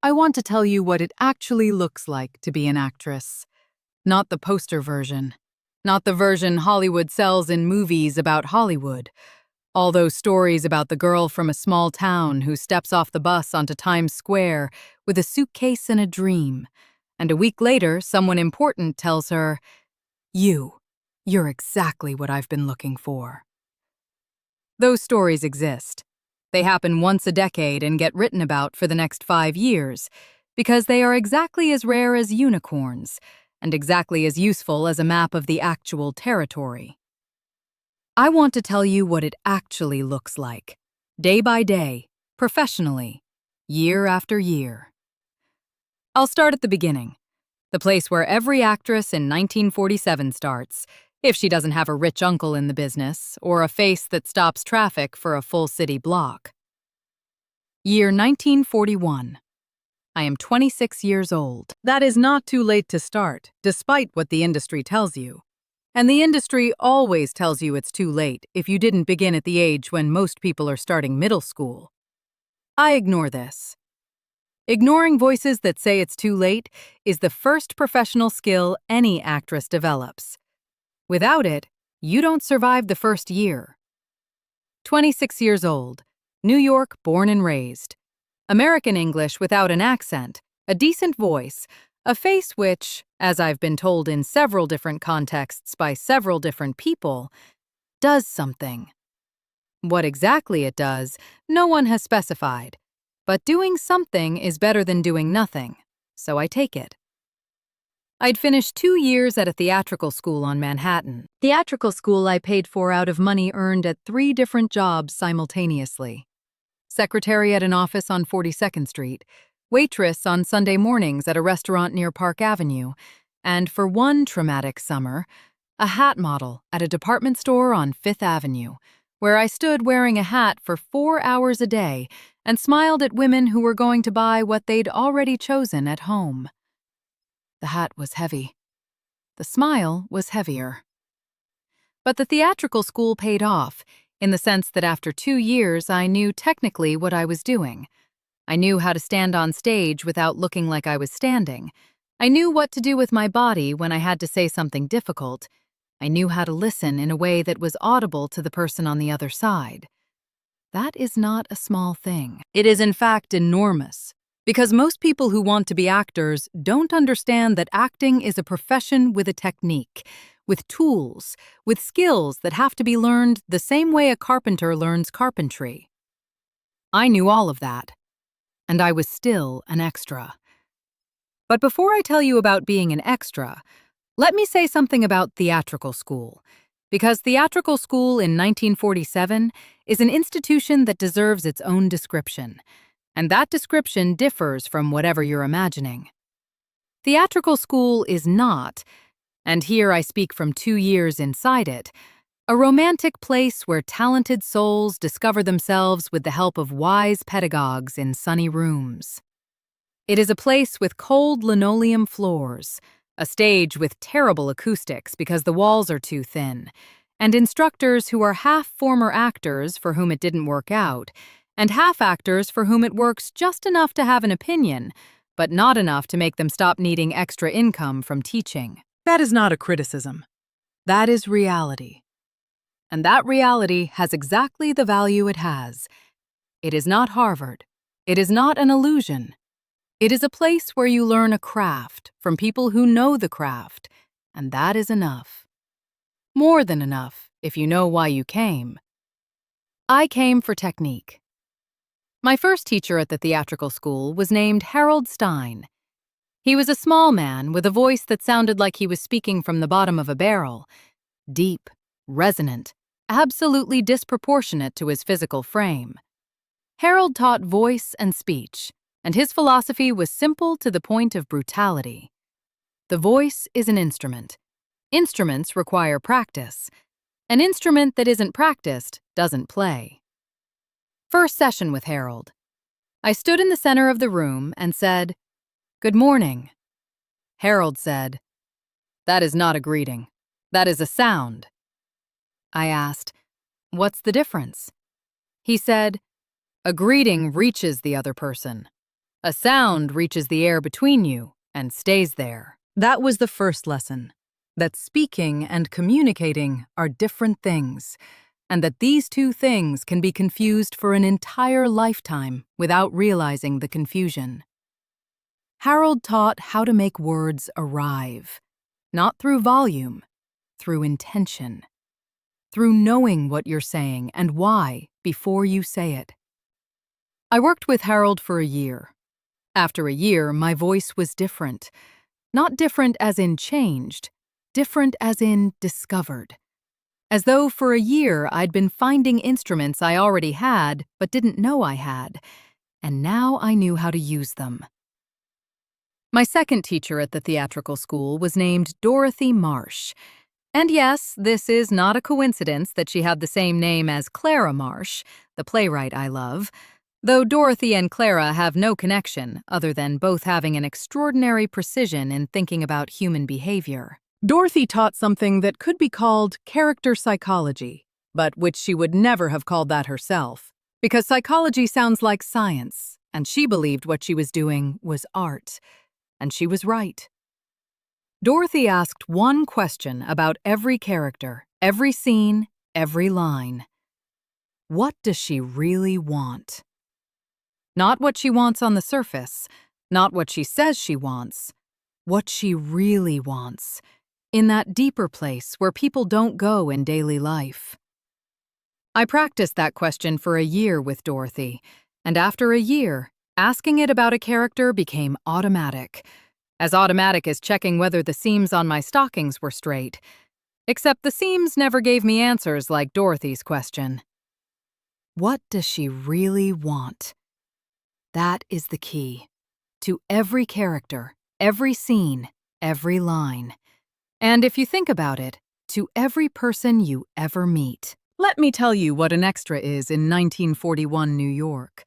I want to tell you what it actually looks like to be an actress. Not the poster version. Not the version Hollywood sells in movies about Hollywood. All those stories about the girl from a small town who steps off the bus onto Times Square with a suitcase and a dream, and a week later someone important tells her, You're exactly what I've been looking for." Those stories exist. They happen once a decade and get written about for the next 5 years, because they are exactly as rare as unicorns, and exactly as useful as a map of the actual territory. I want to tell you what it actually looks like, day by day, professionally, year after year. I'll start at the beginning, the place where every actress in 1947 starts, if she doesn't have a rich uncle in the business or a face that stops traffic for a full city block. Year 1941. I am 26 years old. That is not too late to start, despite what the industry tells you. And the industry always tells you it's too late if you didn't begin at the age when most people are starting middle school. I ignore this. Ignoring voices that say it's too late is the first professional skill any actress develops. Without it, you don't survive the first year. 26 years old, New York born and raised. American English without an accent, a decent voice, a face which, as I've been told in several different contexts by several different people, does something. What exactly it does, no one has specified. But doing something is better than doing nothing, so I take it. I'd finished 2 years at a theatrical school on Manhattan. Theatrical school I paid for out of money earned at 3 different jobs simultaneously. Secretary at an office on 42nd Street, waitress on Sunday mornings at a restaurant near Park Avenue, and for one traumatic summer, a hat model at a department store on 5th Avenue, where I stood wearing a hat for 4 hours a day and smiled at women who were going to buy what they'd already chosen at home. The hat was heavy. The smile was heavier. But the theatrical school paid off, in the sense that after 2 years I knew technically what I was doing. I knew how to stand on stage without looking like I was standing. I knew what to do with my body when I had to say something difficult. I knew how to listen in a way that was audible to the person on the other side. That is not a small thing. It is in fact enormous, because most people who want to be actors don't understand that acting is a profession with a technique, with tools, with skills that have to be learned the same way a carpenter learns carpentry. I knew all of that, and I was still an extra. But before I tell you about being an extra, let me say something about theatrical school, because theatrical school in 1947 is an institution that deserves its own description, and that description differs from whatever you're imagining. Theatrical school is not, and here I speak from 2 years inside it, a romantic place where talented souls discover themselves with the help of wise pedagogues in sunny rooms. It is a place with cold linoleum floors, a stage with terrible acoustics because the walls are too thin, and instructors who are half former actors for whom it didn't work out, and half actors for whom it works just enough to have an opinion, but not enough to make them stop needing extra income from teaching. That is not a criticism. That is reality. And that reality has exactly the value it has. It is not Harvard. It is not an illusion. It is a place where you learn a craft from people who know the craft, and that is enough. More than enough, if you know why you came. I came for technique. My first teacher at the theatrical school was named Harold Stein. He was a small man with a voice that sounded like he was speaking from the bottom of a barrel, deep, resonant, absolutely disproportionate to his physical frame. Harold taught voice and speech, and his philosophy was simple to the point of brutality. The voice is an instrument. Instruments require practice. An instrument that isn't practiced doesn't play. First session with Harold. I stood in the center of the room and said, "Good morning." Harold said, "That is not a greeting. That is a sound." I asked, "What's the difference?" He said, "A greeting reaches the other person. A sound reaches the air between you and stays there. That was the first lesson, that speaking and communicating are different things, and that these two things can be confused for an entire lifetime without realizing the confusion. Harold taught how to make words arrive, not through volume, through intention, through knowing what you're saying and why before you say it. I worked with Harold for a year. After a year, my voice was different. Not different as in changed, different as in discovered. As though for a year I'd been finding instruments I already had but didn't know I had, and now I knew how to use them. My second teacher at the theatrical school was named Dorothy Marsh. And yes, this is not a coincidence that she had the same name as Clara Marsh, the playwright I love, though Dorothy and Clara have no connection other than both having an extraordinary precision in thinking about human behavior. Dorothy taught something that could be called character psychology, but which she would never have called that herself, because psychology sounds like science, and she believed what she was doing was art. And she was right. Dorothy asked one question about every character, every scene, every line. What does she really want? Not what she wants on the surface, not what she says she wants, what she really wants, in that deeper place where people don't go in daily life. I practiced that question for a year with Dorothy, and after a year, asking it about a character became automatic. As automatic as checking whether the seams on my stockings were straight. Except the seams never gave me answers like Dorothy's question. What does she really want? That is the key. To every character, every scene, every line. And if you think about it, to every person you ever meet. Let me tell you what an extra is in 1941 New York.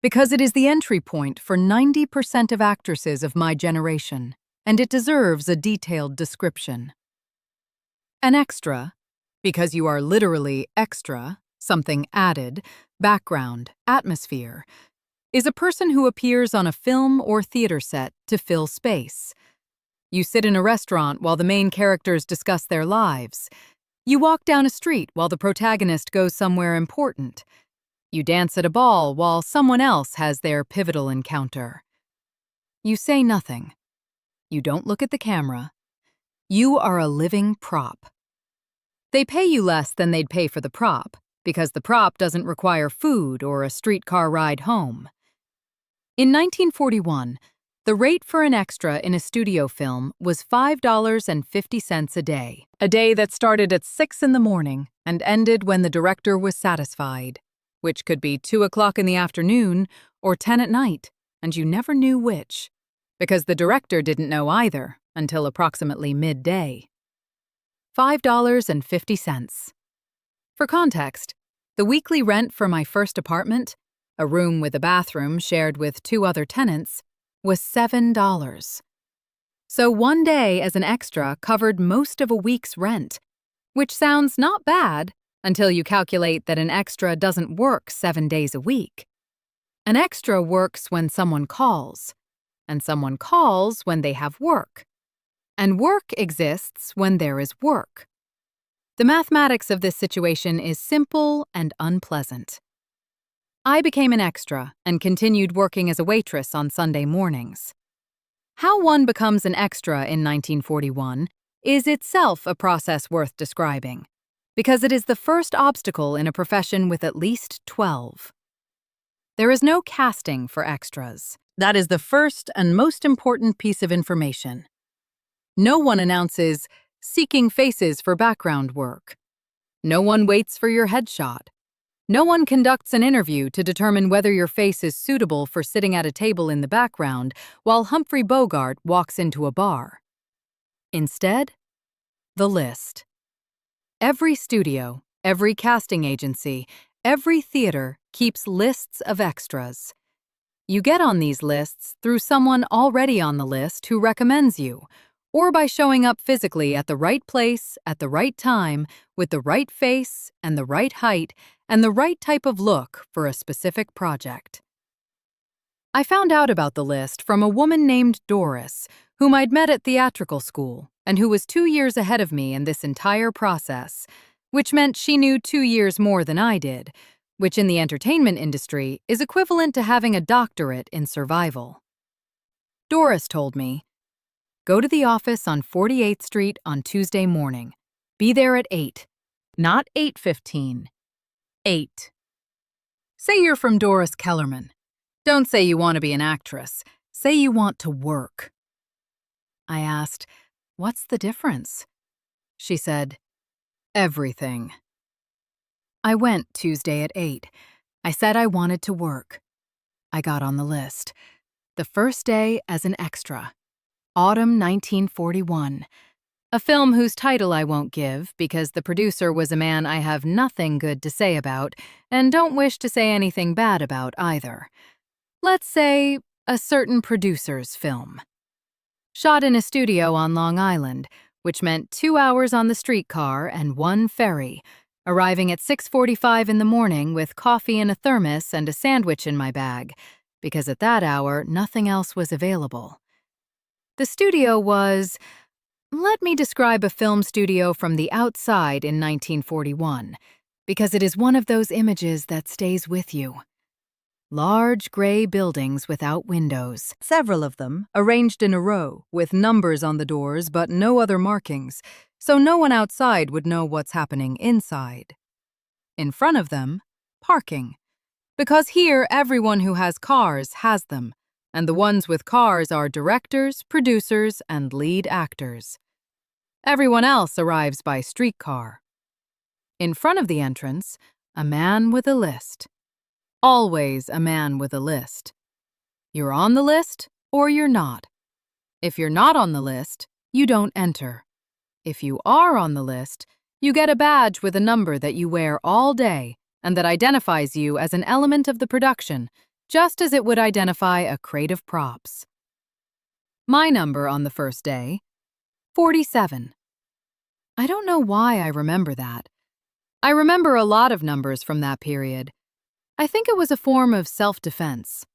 Because it is the entry point for 90% of actresses of my generation, and it deserves a detailed description. An extra, because you are literally extra, something added, background, atmosphere, is a person who appears on a film or theater set to fill space. You sit in a restaurant while the main characters discuss their lives. You walk down a street while the protagonist goes somewhere important. You dance at a ball while someone else has their pivotal encounter. You say nothing. You don't look at the camera. You are a living prop. They pay you less than they'd pay for the prop, because the prop doesn't require food or a streetcar ride home. In 1941, the rate for an extra in a studio film was $5.50 a day that started at 6 in the morning and ended when the director was satisfied, which could be 2 o'clock in the afternoon or 10 at night, and you never knew which, because the director didn't know either until approximately midday. $5.50. For context, the weekly rent for my first apartment, a room with a bathroom shared with 2 other tenants, was $7. So one day as an extra covered most of a week's rent, which sounds not bad until you calculate that an extra doesn't work 7 days a week. An extra works when someone calls, and someone calls when they have work, and work exists when there is work. The mathematics of this situation is simple and unpleasant. I became an extra and continued working as a waitress on Sunday mornings. How one becomes an extra in 1941 is itself a process worth describing, because it is the first obstacle in a profession with at least 12. There is no casting for extras. That is the first and most important piece of information. No one announces, seeking faces for background work. No one waits for your headshot. No one conducts an interview to determine whether your face is suitable for sitting at a table in the background while Humphrey Bogart walks into a bar. Instead, the list. Every studio, every casting agency, every theater keeps lists of extras. You get on these lists through someone already on the list who recommends you, or by showing up physically at the right place, at the right time, with the right face and the right height and the right type of look for a specific project. I found out about the list from a woman named Doris, whom I'd met at theatrical school, and who was 2 years ahead of me in this entire process, which meant she knew 2 years more than I did, which in the entertainment industry is equivalent to having a doctorate in survival. Doris told me, "Go to the office on 48th Street on Tuesday morning. Be there at 8. Not 8:15. 8. Say you're from Doris Kellerman. Don't say you want to be an actress. Say you want to work." I asked, "What's the difference?" She said, "Everything." I went Tuesday at 8. I said I wanted to work. I got on the list. The first day as an extra. Autumn 1941. A film whose title I won't give because the producer was a man I have nothing good to say about and don't wish to say anything bad about either. Let's say a certain producer's film. Shot in a studio on Long Island, which meant 2 hours on the streetcar and 1 ferry, arriving at 6:45 in the morning with coffee in a thermos and a sandwich in my bag, because at that hour nothing else was available. The studio was... Let me describe a film studio from the outside in 1941, because it is one of those images that stays with you. Large gray buildings without windows, several of them arranged in a row with numbers on the doors but no other markings, so no one outside would know what's happening inside. In front of them, parking, because here everyone who has cars has them, and the ones with cars are directors, producers, and lead actors. Everyone else arrives by streetcar. In front of the entrance, a man with a list. Always a man with a list. You're on the list or you're not. If you're not on the list, you don't enter. If you are on the list, you get a badge with a number that you wear all day and that identifies you as an element of the production, just as it would identify a crate of props. My number on the first day, 47. I don't know why I remember that. I remember a lot of numbers from that period. I think it was a form of self-defense.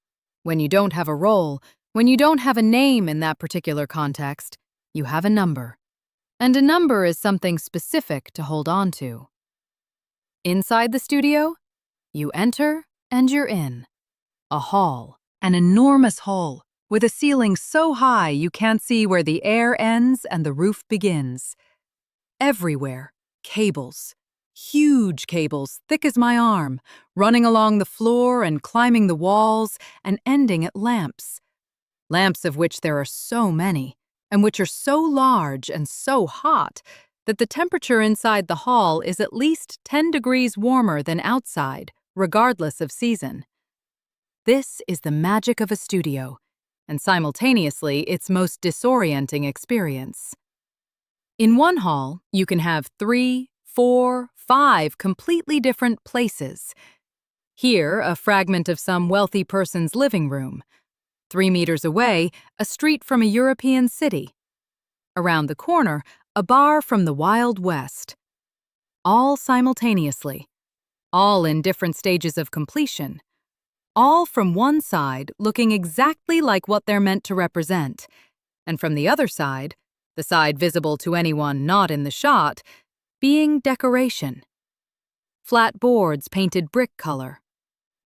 When you don't have a role, when you don't have a name in that particular context, you have a number. And a number is something specific to hold on to. Inside the studio, you enter and you're in. A hall, an enormous hall, with a ceiling so high you can't see where the air ends and the roof begins. Everywhere, cables. Huge cables, thick as my arm, running along the floor and climbing the walls and ending at lamps. Lamps of which there are so many, and which are so large and so hot that the temperature inside the hall is at least 10 degrees warmer than outside, regardless of season. This is the magic of a studio, and simultaneously its most disorienting experience. In one hall, you can have 3, 4, 5 completely different places. Here, a fragment of some wealthy person's living room. 3 meters away, a street from a European city. Around the corner, a bar from the Wild West. All simultaneously. All in different stages of completion. All from one side looking exactly like what they're meant to represent, and from the other side, the side visible to anyone not in the shot, being decoration. Flat boards painted brick color.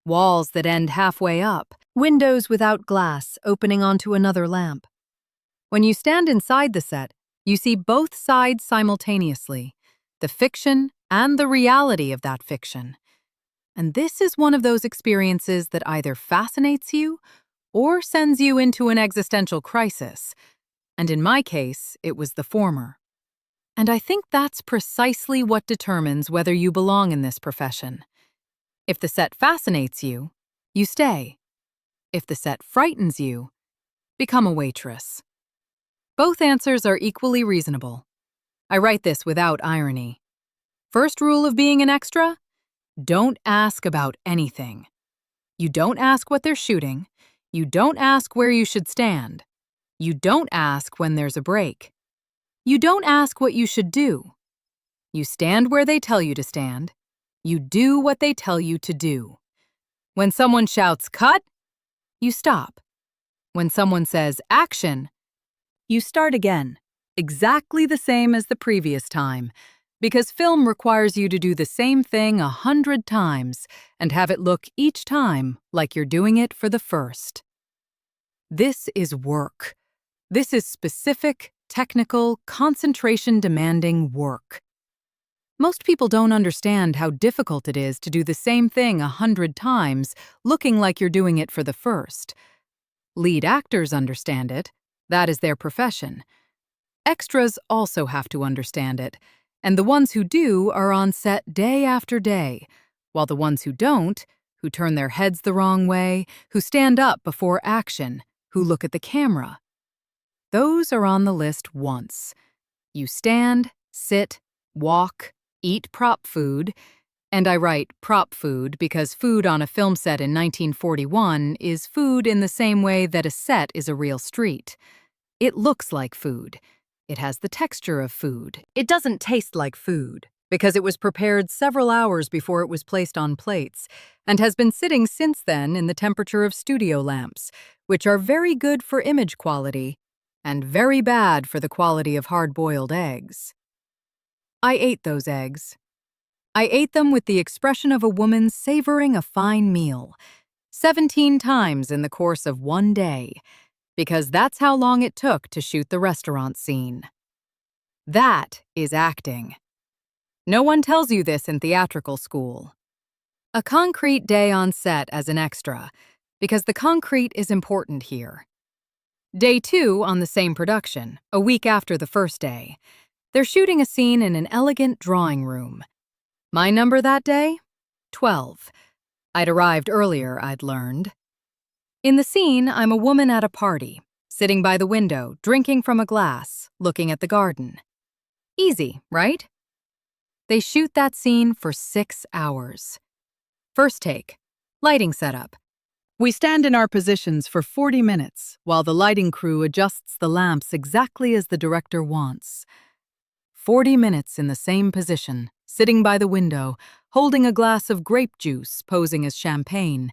Walls that end halfway up. Windows without glass opening onto another lamp. When you stand inside the set, you see both sides simultaneously, the fiction and the reality of that fiction. And this is one of those experiences that either fascinates you or sends you into an existential crisis. And in my case, it was the former. And I think that's precisely what determines whether you belong in this profession. If the set fascinates you, you stay. If the set frightens you, become a waitress. Both answers are equally reasonable. I write this without irony. First rule of being an extra: don't ask about anything. You don't ask what they're shooting. You don't ask where you should stand. You don't ask when there's a break. You don't ask what you should do. You stand where they tell you to stand. You do what they tell you to do. When someone shouts, "Cut!" you stop. When someone says action, you start again, exactly the same as the previous time, because film requires you to do the same thing 100 times and have it look each time like you're doing it for the first. This is work. This is specific, technical, concentration-demanding work. Most people don't understand how difficult it is to do the same thing 100 times, looking like you're doing it for the first. Lead actors understand it. That is their profession. Extras also have to understand it, and the ones who do are on set day after day, while the ones who don't, who turn their heads the wrong way, who stand up before action, who look at the camera, those are on the list once. You stand, sit, walk, eat prop food, and I write prop food because food on a film set in 1941 is food in the same way that a set is a real street. It looks like food. It has the texture of food. It doesn't taste like food because it was prepared several hours before it was placed on plates and has been sitting since then in the temperature of studio lamps, which are very good for image quality and very bad for the quality of hard-boiled eggs. I ate those eggs. I ate them with the expression of a woman savoring a fine meal, 17 times in the course of one day, because that's how long it took to shoot the restaurant scene. That is acting. No one tells you this in theatrical school. A concrete day on set as an extra, because the concrete is important here. Day 2 on the same production, a week after the first day. They're shooting a scene in an elegant drawing room. My number that day? 12. I'd arrived earlier, I'd learned. In the scene, I'm a woman at a party, sitting by the window, drinking from a glass, looking at the garden. Easy, right? They shoot that scene for 6 hours. First take, lighting setup. We stand in our positions for 40 minutes while the lighting crew adjusts the lamps exactly as the director wants. 40 minutes in the same position, sitting by the window, holding a glass of grape juice posing as champagne,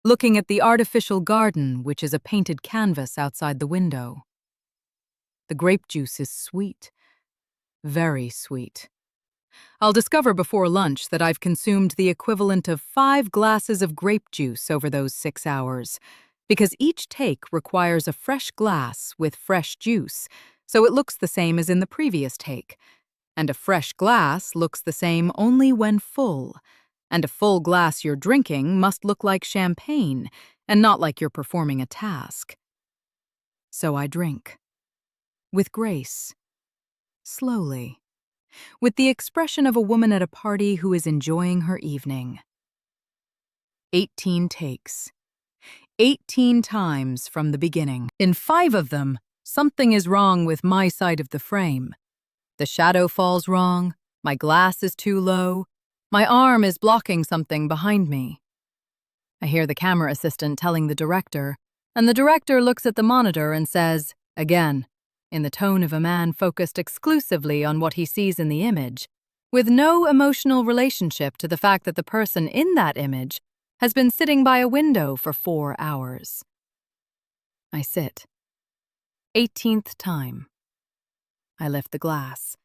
looking at the artificial garden, which is a painted canvas outside the window. The grape juice is sweet, very sweet. I'll discover before lunch that I've consumed the equivalent of 5 glasses of grape juice over those 6 hours, because each take requires a fresh glass with fresh juice, so it looks the same as in the previous take. And a fresh glass looks the same only when full, and a full glass you're drinking must look like champagne and not like you're performing a task. So I drink. With grace. Slowly. With the expression of a woman at a party who is enjoying her evening. 18 takes. 18 times from the beginning. In 5 of them, something is wrong with my side of the frame. The shadow falls wrong, my glass is too low, my arm is blocking something behind me. I hear the camera assistant telling the director, and the director looks at the monitor and says, again, in the tone of a man focused exclusively on what he sees in the image, with no emotional relationship to the fact that the person in that image has been sitting by a window for 4 hours. I sit. 18th time. I lift the glass.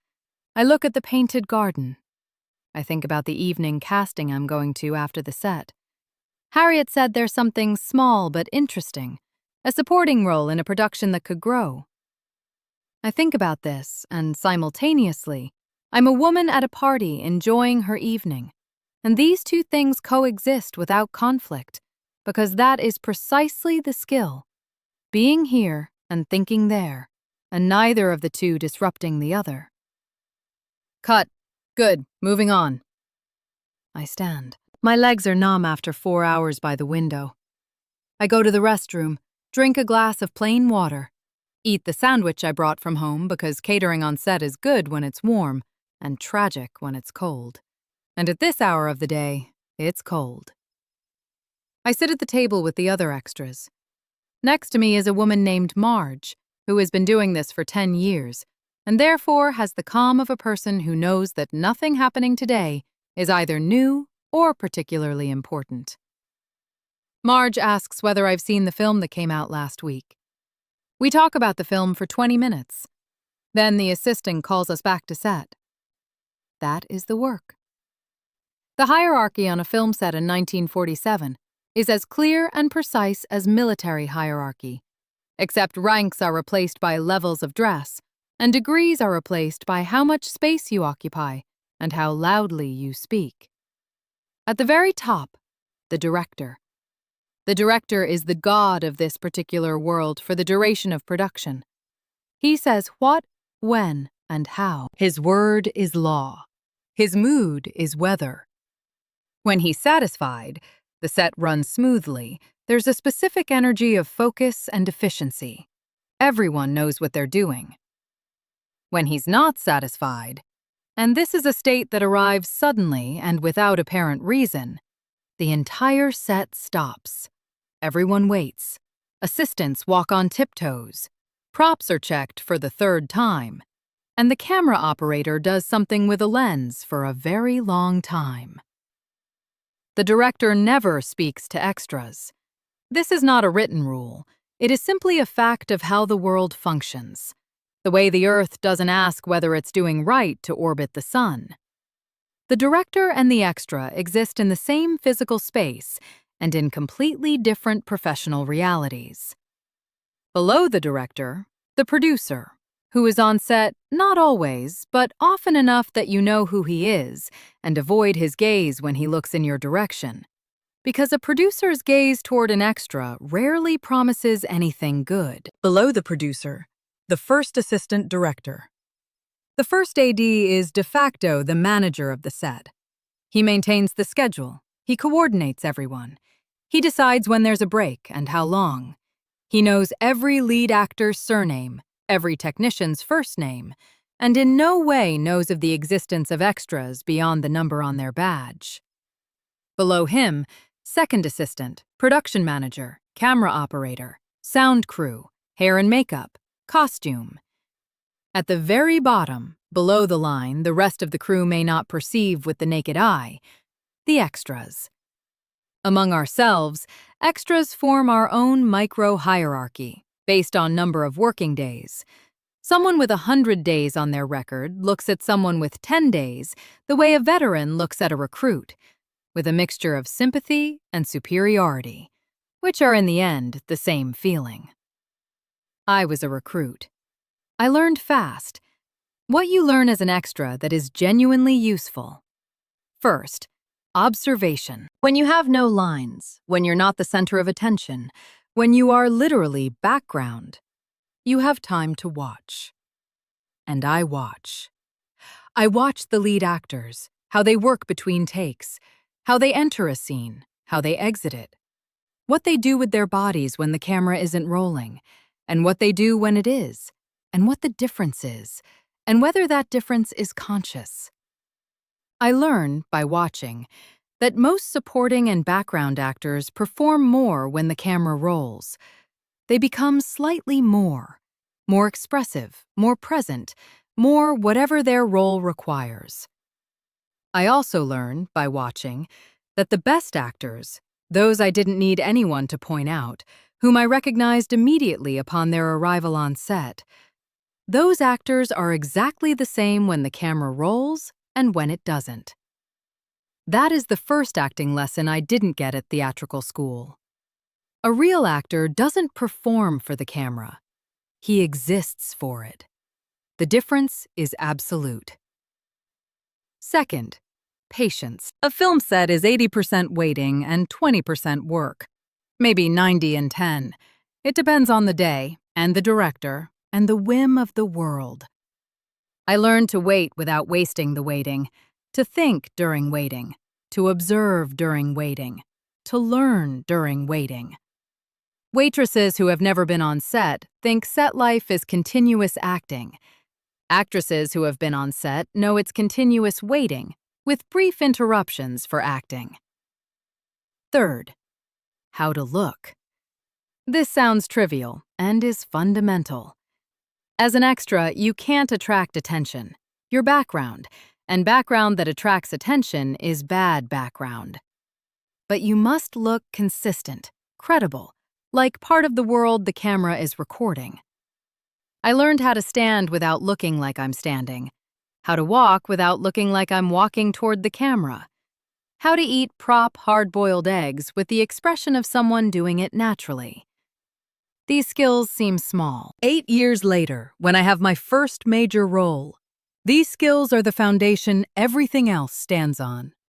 I look at the painted garden. I think about the evening casting I'm going to after the set. Harriet said there's something small but interesting, a supporting role in a production that could grow. I think about this, and simultaneously, I'm a woman at a party enjoying her evening. And these two things coexist without conflict, because that is precisely the skill. Being here and thinking there, and neither of the two disrupting the other. Cut. Good. Moving on. I stand. My legs are numb after 4 hours by the window. I go to the restroom, drink a glass of plain water, eat the sandwich I brought from home because catering on set is good when it's warm and tragic when it's cold. And at this hour of the day, it's cold. I sit at the table with the other extras. Next to me is a woman named Marge, who has been doing this for 10 years, and therefore has the calm of a person who knows that nothing happening today is either new or particularly important. Marge asks whether I've seen the film that came out last week. We talk about the film for 20 minutes. Then the assistant calls us back to set. That is the work. The hierarchy on a film set in 1947 is as clear and precise as military hierarchy, except ranks are replaced by levels of dress, and degrees are replaced by how much space you occupy and how loudly you speak. At the very top, the director. The director is the god of this particular world for the duration of production. He says what, when, and how. His word is law. His mood is weather. When he's satisfied, the set runs smoothly. There's a specific energy of focus and efficiency. Everyone knows what they're doing. When he's not satisfied, and this is a state that arrives suddenly and without apparent reason, the entire set stops. Everyone waits. Assistants walk on tiptoes. Props are checked for the third time. And the camera operator does something with a lens for a very long time. The director never speaks to extras. This is not a written rule. It is simply a fact of how the world functions. The way the Earth doesn't ask whether it's doing right to orbit the sun. The director and the extra exist in the same physical space and in completely different professional realities. Below the director, the producer, who is on set not always, but often enough that you know who he is and avoid his gaze when he looks in your direction. Because a producer's gaze toward an extra rarely promises anything good. Below the producer, the first assistant director. The first AD is de facto the manager of the set. He maintains the schedule. He coordinates everyone. He decides when there's a break and how long. He knows every lead actor's surname, every technician's first name, and in no way knows of the existence of extras beyond the number on their badge. Below him, second assistant, production manager, camera operator, sound crew, hair and makeup, costume. At the very bottom, below the line the rest of the crew may not perceive with the naked eye, the extras. Among ourselves, extras form our own micro-hierarchy, based on number of working days. Someone with 100 days on their record looks at someone with 10 days the way a veteran looks at a recruit, with a mixture of sympathy and superiority, which are in the end the same feeling. I was a recruit. I learned fast. What you learn as an extra that is genuinely useful. First, observation. When you have no lines, when you're not the center of attention, when you are literally background, you have time to watch. And I watch. I watch the lead actors, how they work between takes, how they enter a scene, how they exit it, what they do with their bodies when the camera isn't rolling, and what they do when it is, and what the difference is, and whether that difference is conscious. I learn, by watching, that most supporting and background actors perform more when the camera rolls. They become slightly more expressive, more present, more whatever their role requires. I also learn, by watching, that the best actors, those I didn't need anyone to point out, whom I recognized immediately upon their arrival on set, those actors are exactly the same when the camera rolls and when it doesn't. That is the first acting lesson I didn't get at theatrical school. A real actor doesn't perform for the camera. He exists for it. The difference is absolute. Second, patience. A film set is 80% waiting and 20% work. Maybe 90 and 10. It depends on the day, and the director, and the whim of the world. I learned to wait without wasting the waiting, to think during waiting, to observe during waiting, to learn during waiting. Waitresses who have never been on set think set life is continuous acting. Actresses who have been on set know it's continuous waiting, with brief interruptions for acting. Third, how to look. This sounds trivial and is fundamental. As an extra, you can't attract attention. Your background, and background that attracts attention is bad background. but you must look consistent, credible, like part of the world the camera is recording. I learned how to stand without looking like I'm standing, how to walk without looking like I'm walking toward the camera, how to eat prop hard-boiled eggs with the expression of someone doing it naturally. These skills seem small. 8 years later, when I have my first major role, these skills are the foundation everything else stands on.